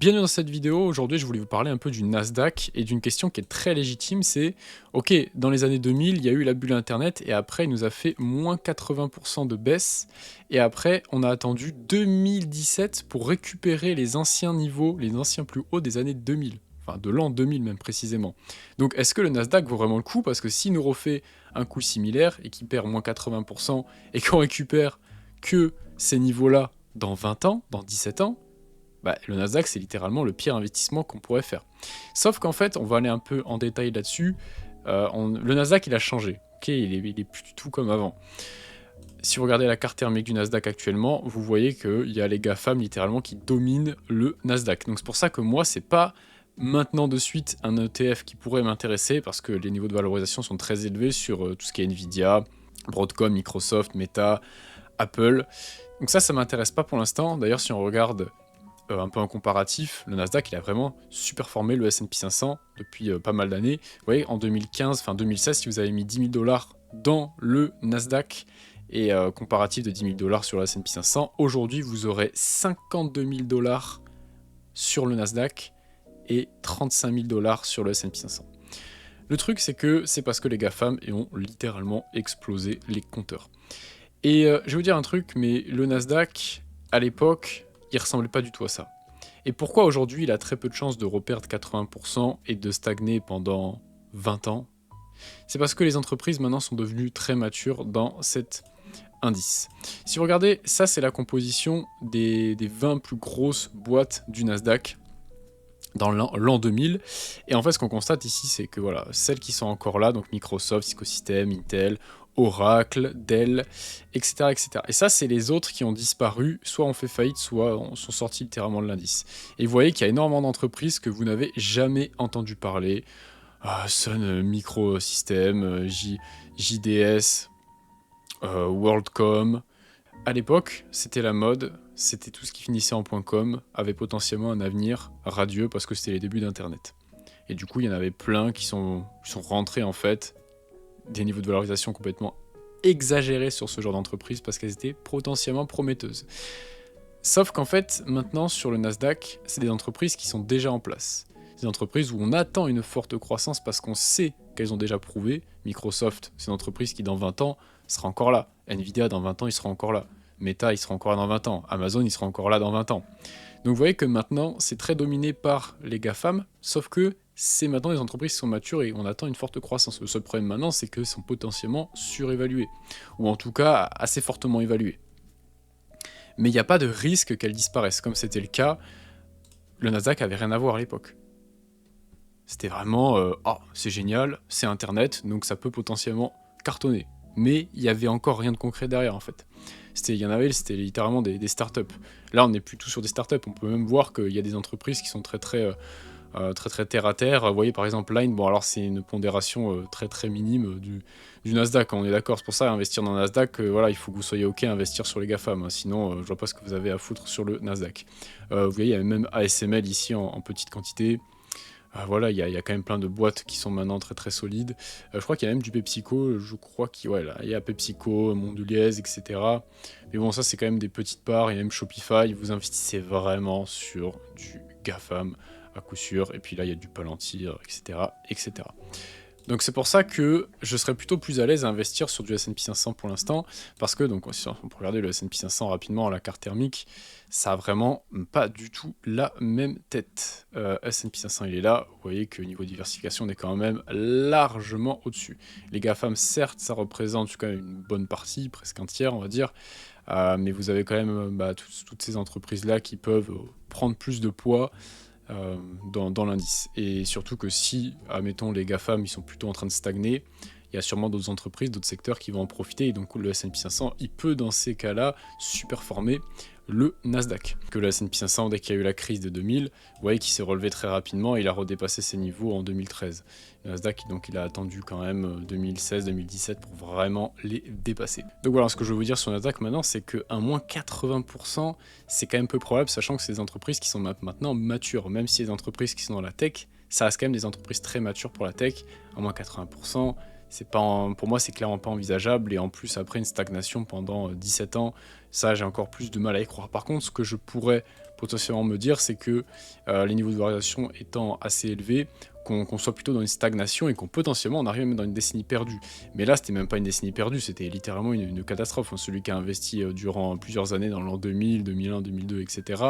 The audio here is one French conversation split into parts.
Bienvenue dans cette vidéo. Aujourd'hui, je voulais vous parler un peu du Nasdaq et d'une question qui est très légitime, c'est ok, dans les années 2000, il y a eu la bulle Internet et après, il nous a fait moins 80% de baisse et après, on a attendu 2017 pour récupérer les anciens niveaux, les anciens plus hauts des années 2000, enfin de l'an 2000 même précisément. Donc, est-ce que le Nasdaq vaut vraiment le coup? Parce que s'il nous refait un coup similaire et qu'il perd moins 80% et qu'on récupère que ces niveaux-là dans 20 ans, dans 17 ans, bah, le Nasdaq, c'est littéralement le pire investissement qu'on pourrait faire. Sauf qu'en fait, on va aller un peu en détail là-dessus. Le Nasdaq, il a changé. Ok, il est plus du tout comme avant. Si vous regardez la carte thermique du Nasdaq actuellement, vous voyez qu'il y a les GAFAM littéralement qui dominent le Nasdaq. Donc c'est pour ça que moi, c'est pas maintenant de suite un ETF qui pourrait m'intéresser parce que les niveaux de valorisation sont très élevés sur tout ce qui est Nvidia, Broadcom, Microsoft, Meta, Apple. Donc ça m'intéresse pas pour l'instant. D'ailleurs, si on regarde un peu en comparatif, le Nasdaq il a vraiment superformé le S&P 500 depuis pas mal d'années. Vous voyez, en 2015, enfin 2016, si vous avez mis 10 000 $ dans le Nasdaq et comparatif de 10 000 $ sur le S&P 500, aujourd'hui vous aurez 52 000 $ sur le Nasdaq et 35 000 $ sur le S&P 500. Le truc c'est que c'est parce que les GAFAM ont littéralement explosé les compteurs. Et je vais vous dire un truc, mais le Nasdaq, à l'époque, il ressemblait pas du tout à ça. Et pourquoi aujourd'hui il a très peu de chances de reperdre 80% et de stagner pendant 20 ans? C'est parce que les entreprises maintenant sont devenues très matures dans cet indice. Si vous regardez, ça c'est la composition des 20 plus grosses boîtes du Nasdaq dans l'an 2000. Et en fait, ce qu'on constate ici, c'est que voilà, celles qui sont encore là, donc Microsoft, Cisco Systems, Intel, Oracle, Dell, etc., etc. Et ça, c'est les autres qui ont disparu, soit ont fait faillite, soit sont sortis littéralement de l'indice. Et vous voyez qu'il y a énormément d'entreprises que vous n'avez jamais entendu parler. Sun Microsystems, JDS, WorldCom. À l'époque, c'était la mode, c'était tout ce qui finissait en .com, avait potentiellement un avenir radieux parce que c'était les débuts d'Internet. Et du coup, il y en avait plein qui sont rentrés en fait, des niveaux de valorisation complètement exagérés sur ce genre d'entreprise parce qu'elles étaient potentiellement prometteuses. Sauf qu'en fait, maintenant, sur le Nasdaq, c'est des entreprises qui sont déjà en place. Des entreprises où on attend une forte croissance parce qu'on sait qu'elles ont déjà prouvé. Microsoft, c'est une entreprise qui, dans 20 ans, sera encore là. Nvidia, dans 20 ans, il sera encore là. Meta, il sera encore là dans 20 ans. Amazon, il sera encore là dans 20 ans. Donc vous voyez que maintenant, c'est très dominé par les GAFAM, sauf que c'est maintenant des entreprises qui sont matures et on attend une forte croissance. Le seul problème maintenant, c'est qu'elles sont potentiellement surévaluées, ou en tout cas assez fortement évaluées. Mais il n'y a pas de risque qu'elles disparaissent, comme c'était le cas. Le Nasdaq avait rien à voir à l'époque. C'était vraiment, c'est génial, c'est Internet, donc ça peut potentiellement cartonner. Mais il n'y avait encore rien de concret derrière en fait. C'était littéralement des startups. Là, on n'est plus tout sur des startups. On peut même voir qu'il y a des entreprises qui sont très terre à terre. Vous voyez par exemple Line, bon alors c'est une pondération très minime du Nasdaq, on est d'accord. C'est pour ça investir dans le Nasdaq, voilà, il faut que vous soyez ok à investir sur les GAFAM. Sinon, je vois pas ce que vous avez à foutre sur le Nasdaq. Vous voyez, il y a même ASML ici en petite quantité. Voilà, il y a quand même plein de boîtes qui sont maintenant très solides. Je crois qu'il y a même du PepsiCo, je crois qu'il y a PepsiCo, Mondelez, etc. Mais bon, ça c'est quand même des petites parts, il y a même Shopify, vous investissez vraiment sur du GAFAM à coup sûr, et puis là il y a du Palantir, etc. etc. Donc c'est pour ça que je serais plutôt plus à l'aise à investir sur du S&P 500 pour l'instant, parce que, donc, si on peut regarder le S&P 500 rapidement à la carte thermique, ça a vraiment pas du tout la même tête. S&P 500 il est là, vous voyez que niveau diversification on est quand même largement au-dessus. Les GAFAM certes ça représente quand même une bonne partie, presque un tiers on va dire, mais vous avez quand même toutes ces entreprises là qui peuvent prendre plus de poids dans l'indice. Et surtout que si, admettons, les GAFAM ils sont plutôt en train de stagner, il y a sûrement d'autres entreprises, d'autres secteurs qui vont en profiter, et donc le S&P 500, il peut dans ces cas-là superformer le Nasdaq. Que le S&P 500, dès qu'il y a eu la crise de 2000, vous voyez qu'il s'est relevé très rapidement, et il a redépassé ses niveaux en 2013. Le Nasdaq, donc il a attendu quand même 2016-2017 pour vraiment les dépasser. Donc voilà, ce que je veux vous dire sur le Nasdaq maintenant, c'est qu'un moins 80%, c'est quand même peu probable, sachant que c'est des entreprises qui sont maintenant matures, même si les entreprises qui sont dans la tech, ça reste quand même des entreprises très matures pour la tech, à moins 80%, pour moi, c'est clairement pas envisageable. Et en plus, après une stagnation pendant 17 ans, ça, j'ai encore plus de mal à y croire. Par contre, ce que je pourrais potentiellement me dire, c'est que les niveaux de valorisation étant assez élevés, qu'on soit plutôt dans une stagnation et qu'on potentiellement on arrive même dans une décennie perdue. Mais là, c'était même pas une décennie perdue, c'était littéralement une catastrophe. Hein. Celui qui a investi durant plusieurs années dans l'an 2000, 2001, 2002, etc.,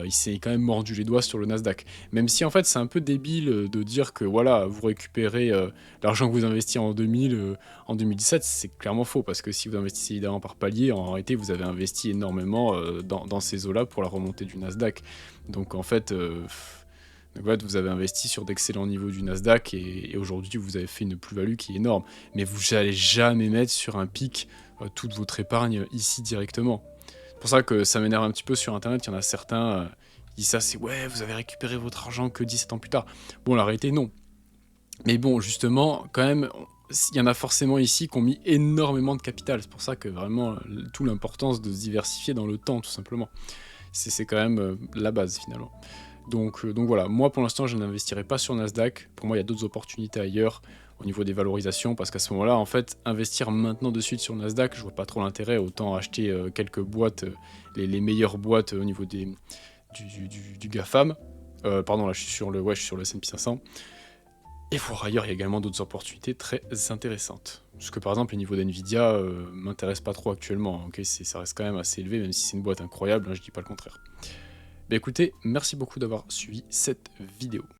il s'est quand même mordu les doigts sur le Nasdaq. Même si en fait c'est un peu débile de dire que voilà, vous récupérez l'argent que vous investissez en 2000, en 2017, c'est clairement faux, parce que si vous investissez évidemment par palier, en réalité vous avez investi énormément dans ces eaux-là pour la remontée du Nasdaq. Donc en fait... donc, en fait, vous avez investi sur d'excellents niveaux du Nasdaq et aujourd'hui vous avez fait une plus-value qui est énorme. Mais vous n'allez jamais mettre sur un pic toute votre épargne ici directement. C'est pour ça que ça m'énerve un petit peu sur internet. Il y en a certains qui disent ça, c'est ouais, vous avez récupéré votre argent que 17 ans plus tard. Bon, la réalité, non. Mais bon, justement, quand même, il y en a forcément ici qui ont mis énormément de capital. C'est pour ça que vraiment, tout l'importance de se diversifier dans le temps, tout simplement. C'est quand même la base finalement. Donc voilà, moi pour l'instant je n'investirai pas sur Nasdaq, pour moi il y a d'autres opportunités ailleurs au niveau des valorisations, parce qu'à ce moment-là, en fait, investir maintenant de suite sur Nasdaq, je vois pas trop l'intérêt, autant acheter quelques boîtes, les meilleures boîtes au niveau du GAFAM, pardon là je suis sur le S&P 500, et voir ailleurs il y a également d'autres opportunités très intéressantes. Parce que par exemple les niveaux d'NVIDIA m'intéressent pas trop actuellement, ok, ça reste quand même assez élevé, même si c'est une boîte incroyable, hein, je dis pas le contraire. Bah écoutez, merci beaucoup d'avoir suivi cette vidéo.